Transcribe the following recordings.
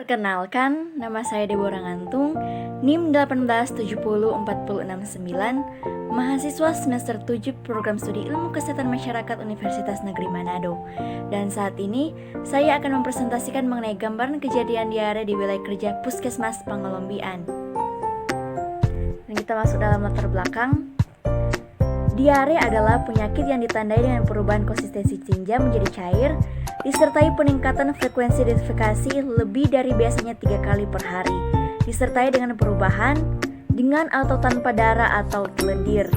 Perkenalkan, nama saya Deborah Ngantung, NIM 1870469, mahasiswa semester 7 Program Studi Ilmu Kesehatan Masyarakat Universitas Negeri Manado. Dan saat ini, saya akan mempresentasikan mengenai gambaran kejadian diare di wilayah kerja Puskesmas Pangelombian. Dan kita masuk dalam latar belakang. Diare adalah penyakit yang ditandai dengan perubahan konsistensi tinja menjadi cair, disertai peningkatan frekuensi defekasi lebih dari biasanya 3 kali per hari, disertai dengan perubahan dengan atau tanpa darah atau lendir.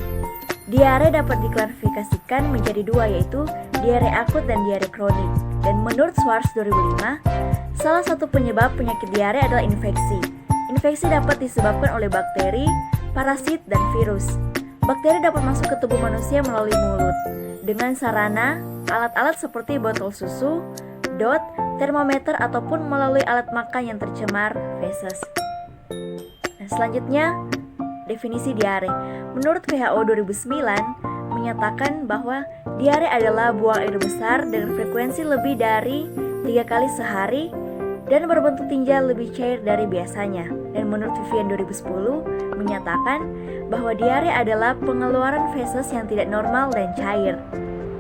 Diare dapat diklasifikasikan menjadi dua, yaitu diare akut dan diare kronik. Dan menurut Schwartz 2005, salah satu penyebab penyakit diare adalah infeksi. Infeksi dapat disebabkan oleh bakteri, parasit, dan virus. Bakteri dapat masuk ke tubuh manusia melalui mulut dengan sarana alat-alat seperti botol susu, dot, termometer, ataupun melalui alat makan yang tercemar feses. Nah, selanjutnya, definisi diare. Menurut WHO 2009 menyatakan bahwa diare adalah buang air besar dengan frekuensi lebih dari 3 kali sehari dan berbentuk tinja lebih cair dari biasanya. Dan menurut Vivian 2010 menyatakan bahwa diare adalah pengeluaran feses yang tidak normal dan cair.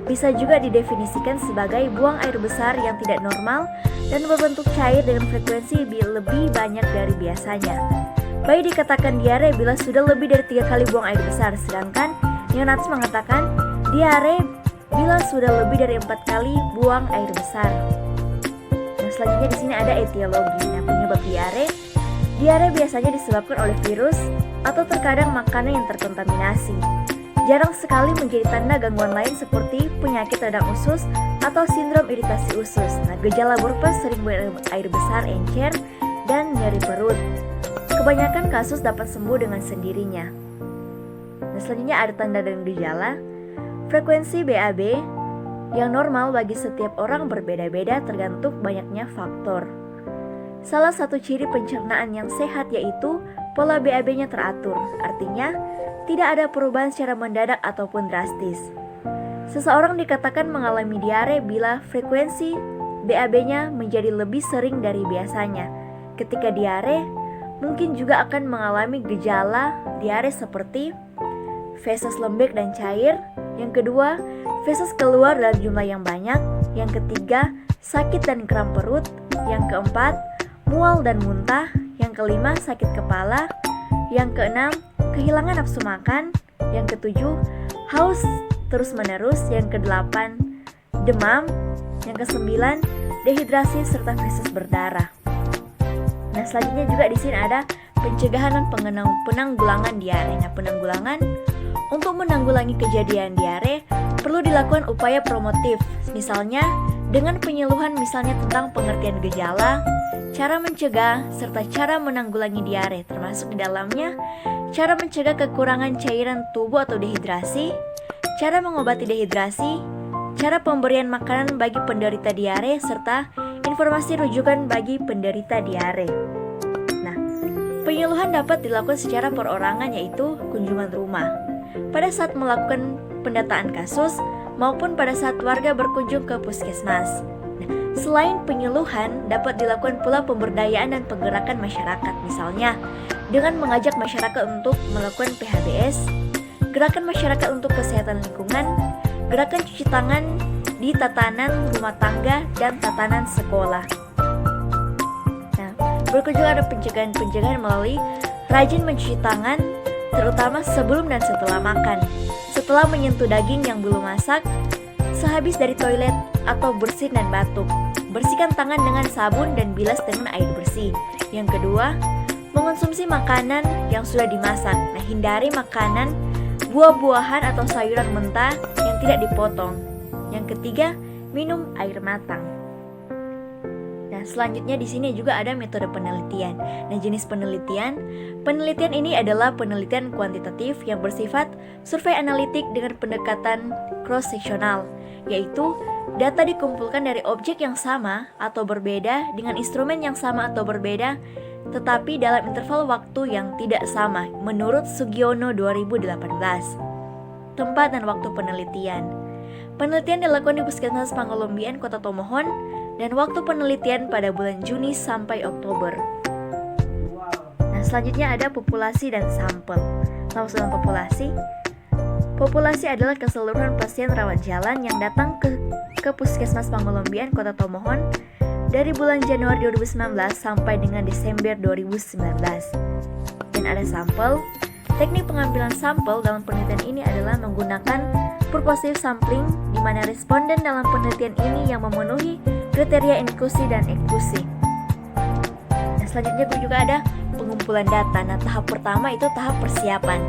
Bisa juga didefinisikan sebagai buang air besar yang tidak normal dan berbentuk cair dengan frekuensi lebih banyak dari biasanya. Baik dikatakan diare bila sudah lebih dari 3 kali buang air besar, sedangkan neonates mengatakan diare bila sudah lebih dari 4 kali buang air besar. Nah, selanjutnya di sini ada etiologi. Nah, penyebab diare biasanya disebabkan oleh virus atau terkadang makanan yang terkontaminasi. Jarang sekali menjadi tanda gangguan lain seperti penyakit radang usus atau sindrom iritasi usus. Nah, gejala burpa sering air besar, encer, dan nyeri perut. Kebanyakan kasus dapat sembuh dengan sendirinya. Nah, selanjutnya ada tanda dan gejala. Frekuensi BAB yang normal bagi setiap orang berbeda-beda tergantung banyaknya faktor. Salah satu ciri pencernaan yang sehat yaitu pola BAB-nya teratur, artinya tidak ada perubahan secara mendadak ataupun drastis. Seseorang dikatakan mengalami diare bila frekuensi BAB-nya menjadi lebih sering dari biasanya. Ketika diare, mungkin juga akan mengalami gejala diare seperti feses lembek dan cair. Yang kedua, feses keluar dalam jumlah yang banyak. Yang ketiga, sakit dan kram perut. Yang keempat, mual dan muntah. Yang kelima, sakit kepala. Yang keenam, kehilangan nafsu makan. Yang ketujuh, haus terus-menerus. Yang kedelapan, demam. Yang kesembilan, dehidrasi serta feses berdarah. Nah, selanjutnya juga di sini ada pencegahan dan penanggulangan diare. Nah, penanggulangan untuk menanggulangi kejadian diare perlu dilakukan upaya promotif, misalnya dengan penyuluhan misalnya tentang pengertian gejala, cara mencegah, serta cara menanggulangi diare, termasuk di dalamnya cara mencegah kekurangan cairan tubuh atau dehidrasi, cara mengobati dehidrasi, cara pemberian makanan bagi penderita diare, serta informasi rujukan bagi penderita diare. Nah, penyuluhan dapat dilakukan secara perorangan, yaitu kunjungan rumah pada saat melakukan pendataan kasus maupun pada saat warga berkunjung ke puskesmas. Selain penyuluhan, dapat dilakukan pula pemberdayaan dan penggerakan masyarakat, misalnya dengan mengajak masyarakat untuk melakukan PHBS, gerakan masyarakat untuk kesehatan lingkungan, gerakan cuci tangan di tatanan rumah tangga dan tatanan sekolah. Nah, berikut juga ada pencegahan melalui rajin mencuci tangan, terutama sebelum dan setelah makan, setelah menyentuh daging yang belum masak, sehabis dari toilet atau bersin dan batuk. Bersihkan tangan dengan sabun dan bilas dengan air bersih. Yang kedua, mengonsumsi makanan yang sudah dimasak. Nah, hindari makanan, buah-buahan atau sayuran mentah yang tidak dipotong. Yang ketiga, minum air matang. Nah, selanjutnya di sini juga ada metode penelitian. Nah, jenis penelitian ini adalah penelitian kuantitatif yang bersifat survei analitik dengan pendekatan cross-seksional, yaitu data dikumpulkan dari objek yang sama atau berbeda dengan instrumen yang sama atau berbeda, tetapi dalam interval waktu yang tidak sama, menurut Sugiono 2018. Tempat dan waktu penelitian. Penelitian dilakukan di Puskesmas Pangelombian, Kota Tomohon, dan waktu penelitian pada bulan Juni sampai Oktober. Nah, selanjutnya ada populasi dan sampel. Masuk dalam populasi. Populasi adalah keseluruhan pasien rawat jalan yang datang ke Puskesmas Pangolombian Kota Tomohon dari bulan Januari 2019 sampai dengan Desember 2019. Dan ada sampel. Teknik pengambilan sampel dalam penelitian ini adalah menggunakan purposive sampling, di mana responden dalam penelitian ini yang memenuhi kriteria inklusi dan eksklusi. Nah, selanjutnya juga ada pengumpulan data. Nah, tahap pertama itu tahap persiapan.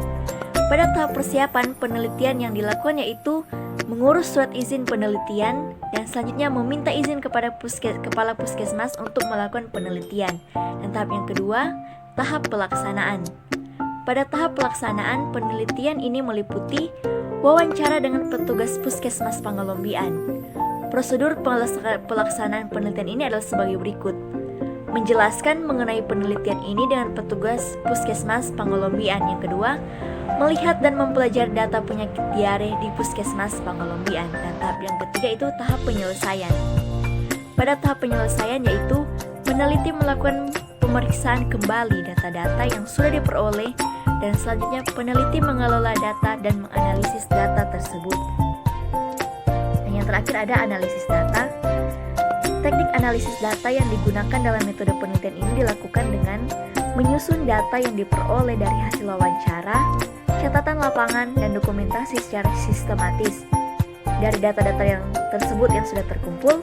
Pada tahap persiapan, penelitian yang dilakukan yaitu mengurus surat izin penelitian dan selanjutnya meminta izin kepada kepala puskesmas untuk melakukan penelitian. Dan tahap yang kedua, tahap pelaksanaan. Pada tahap pelaksanaan, penelitian ini meliputi wawancara dengan petugas Puskesmas Pangolombian. Prosedur pelaksanaan penelitian ini adalah sebagai berikut. Menjelaskan mengenai penelitian ini dengan petugas Puskesmas Pangolombian. Yang kedua, melihat dan mempelajari data penyakit diare di Puskesmas Pangolombian. Dan tahap yang ketiga itu tahap penyelesaian. Pada tahap penyelesaian yaitu peneliti melakukan pemeriksaan kembali data-data yang sudah diperoleh dan selanjutnya peneliti mengelola data dan menganalisis data tersebut. Dan yang terakhir ada analisis data. Teknik analisis data yang digunakan dalam metode penelitian ini dilakukan dengan menyusun data yang diperoleh dari hasil wawancara, catatan lapangan, dan dokumentasi secara sistematis. Dari data-data yang tersebut yang sudah terkumpul,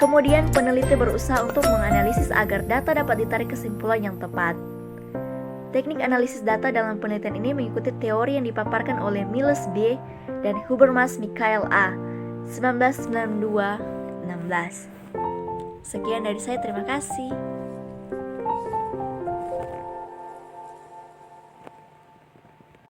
kemudian peneliti berusaha untuk menganalisis agar data dapat ditarik kesimpulan yang tepat. Teknik analisis data dalam penelitian ini mengikuti teori yang dipaparkan oleh Miles B. dan Habermas Michael A. 1992-16. Sekian dari saya, terima kasih.